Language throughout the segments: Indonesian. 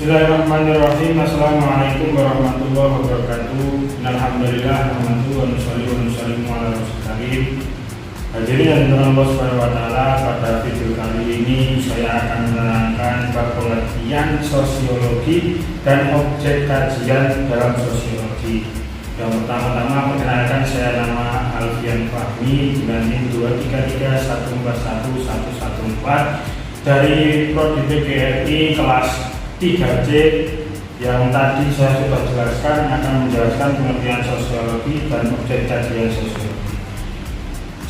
Bismillahirrahmanirrahim. Assalamualaikum warahmatullahi wabarakatuh. Alhamdulillah, wa nusalli ala rasulillah. Hadirin yang dirahmati Allah Subhanahu wa taala, pada video kali ini saya akan menerangkan bab pengertian sosiologi dan objek kajian dalam sosiologi. Yang pertama-tama perkenalkan, saya nama Alfian Fahmi dengan NIM 233141114 dari Prodi PGRI kelas 3C. Yang tadi saya sudah jelaskan, akan menjelaskan pengertian sosiologi dan objek kajian sosiologi.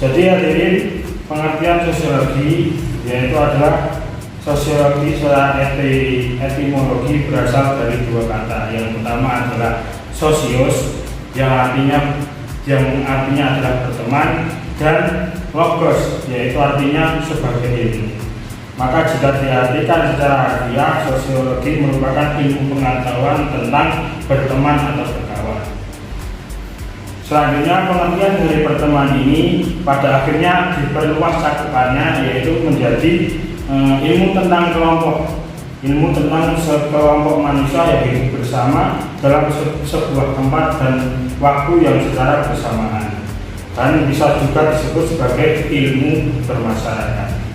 Jadi hadirin, pengertian sosiologi yaitu adalah sosiologi secara etimologi berasal dari dua kata. Yang pertama adalah sosios, yang artinya adalah berteman, dan logos, yaitu artinya sebagai ilmu. Maka jika diartikan secara harfiah, sosiologi merupakan ilmu pengetahuan tentang berteman atau berkawan. Selanjutnya, pengertian dari berteman ini pada akhirnya diperluas cakupannya, yaitu menjadi ilmu tentang kelompok, ilmu tentang sekelompok manusia yang hidup bersama dalam sebuah tempat dan waktu yang secara bersamaan, dan bisa juga disebut sebagai ilmu bermasyarakat.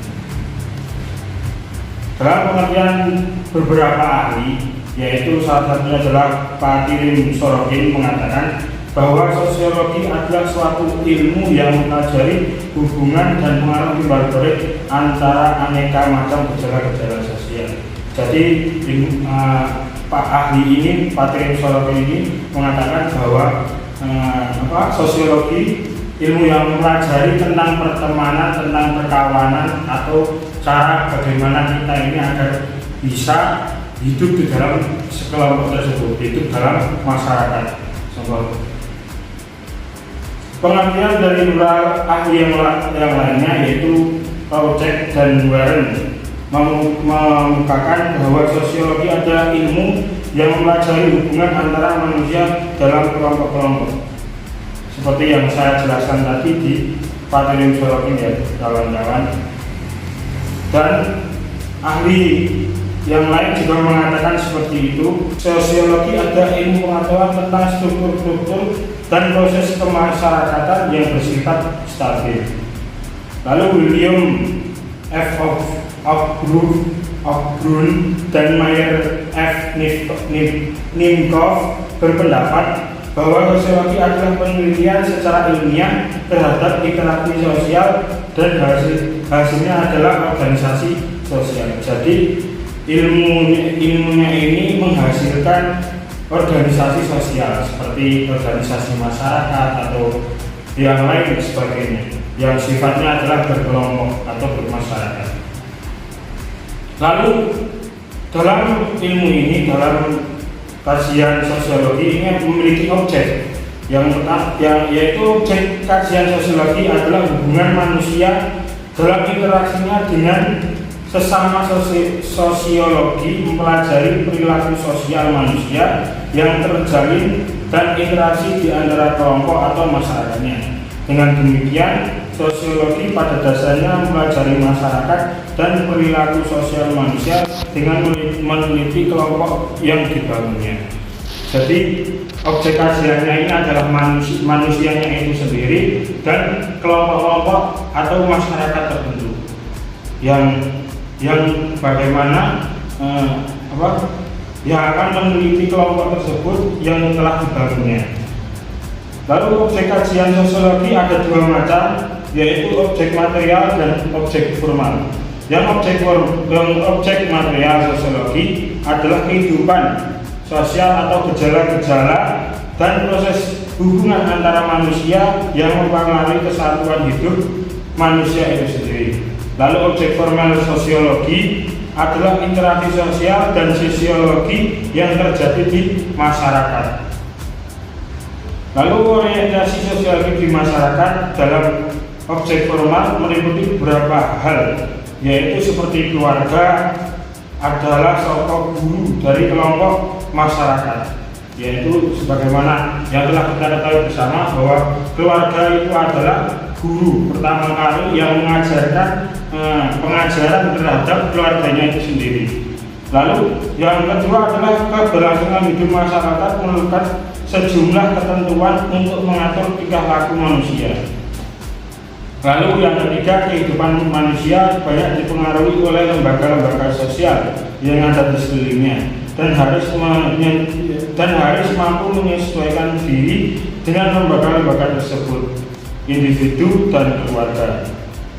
Dalam pengertian beberapa ahli, yaitu salah satunya adalah Pak Tirim Sorokin, mengatakan bahwa sosiologi adalah suatu ilmu yang mempelajari hubungan dan pengaruh timbal balik antara aneka macam gejala-gejala sosial. Jadi Pak ahli ini, Pak Tirim Sorokin ini mengatakan bahwa sosiologi ilmu yang mempelajari tentang pertemanan, tentang perkawanan, atau cara bagaimana kita ini agar bisa hidup di dalam sekelompok tersebut, hidup dalam masyarakat. Pengertian dari dua ahli yang lainnya, yaitu Project dan Warren, mengemukakan bahwa sosiologi adalah ilmu yang mempelajari hubungan antara manusia dalam kelompok-kelompok, seperti yang saya jelaskan tadi di Pak Sorokin, ya kawan-kawan. Dan ahli yang lain juga mengatakan seperti itu. Sosiologi adalah ilmu pengetahuan tentang struktur-struktur dan proses kemasyarakatan yang bersifat stabil. Lalu William F. Ogbrun dan Meyer F. Nimkov berpendapat bahwa sosiologi adalah penelitian secara ilmiah terhadap interaksi sosial dan hasilnya adalah organisasi sosial. Jadi ilmunya ini menghasilkan organisasi sosial seperti organisasi masyarakat atau yang lain sebagainya, yang sifatnya adalah berkelompok atau bermasyarakat. Lalu dalam ilmu ini, dalam kajian sosiologi ini memiliki objek yaitu objek kajian sosiologi adalah hubungan manusia dalam interaksinya dengan sesama. Sosiologi mempelajari perilaku sosial manusia yang terjalin dan interaksi di antara kelompok atau masyarakatnya. Dengan demikian, sosiologi pada dasarnya mempelajari masyarakat dan perilaku sosial manusia dengan meneliti kelompok yang dibangunnya. Jadi objek kajiannya ini adalah manusianya itu sendiri dan kelompok-kelompok atau masyarakat tertentu yang bagaimana yang akan meneliti kelompok tersebut yang telah dibangunnya. Lalu objek kajian sosiologi ada dua macam, yaitu objek material dan objek formal. Yang objek material sosiologi adalah kehidupan sosial atau gejala-gejala dan proses hubungan antara manusia yang mempengaruhi kesatuan hidup manusia itu sendiri. Lalu objek formal sosiologi adalah interaksi sosial dan sosiologi yang terjadi di masyarakat. Lalu orientasi sosiologi di masyarakat dalam objek formal meliputi beberapa hal, yaitu seperti keluarga adalah sosok guru dari kelompok masyarakat, yaitu sebagaimana yang telah kita ketahui bersama bahwa keluarga itu adalah guru pertama kali yang mengajarkan pengajaran terhadap keluarganya itu sendiri. Lalu yang kedua adalah keberlangsungan hidup masyarakat memerlukan sejumlah ketentuan untuk mengatur tingkah laku manusia. Lalu yang ketiga, kehidupan manusia banyak dipengaruhi oleh lembaga-lembaga sosial yang ada di sekelilingnya dan harus mampu menyesuaikan diri dengan lembaga-lembaga tersebut, individu dan keluarga.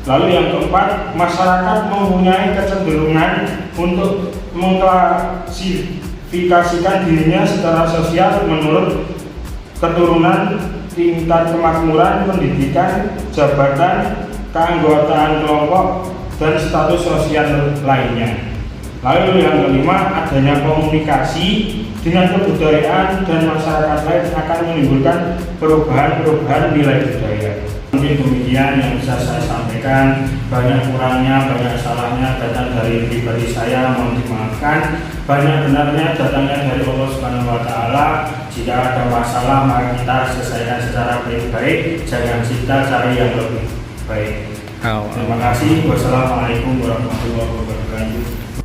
Lalu yang keempat, masyarakat mempunyai kecenderungan untuk mengklasifikasikan dirinya secara sosial menurut keturunan, tingkat kemakmuran, pendidikan, jabatan, keanggotaan kelompok, dan status sosial lainnya. Lalu yang kelima, adanya komunikasi dengan kebudayaan dan masyarakat lain akan menimbulkan perubahan-perubahan nilai budaya. Mungkin demikian yang bisa saya sampaikan. Banyak kurangnya, banyak salahnya datang dari pribadi saya, mohon dimaafkan. Banyak benarnya datangnya dari Allah Subhanahu wa Ta'ala. Jika ada masalah, mari kita selesaikan secara baik-baik. Jangan kita cari yang lebih baik. Terima kasih. Wassalamualaikum warahmatullahi wabarakatuh.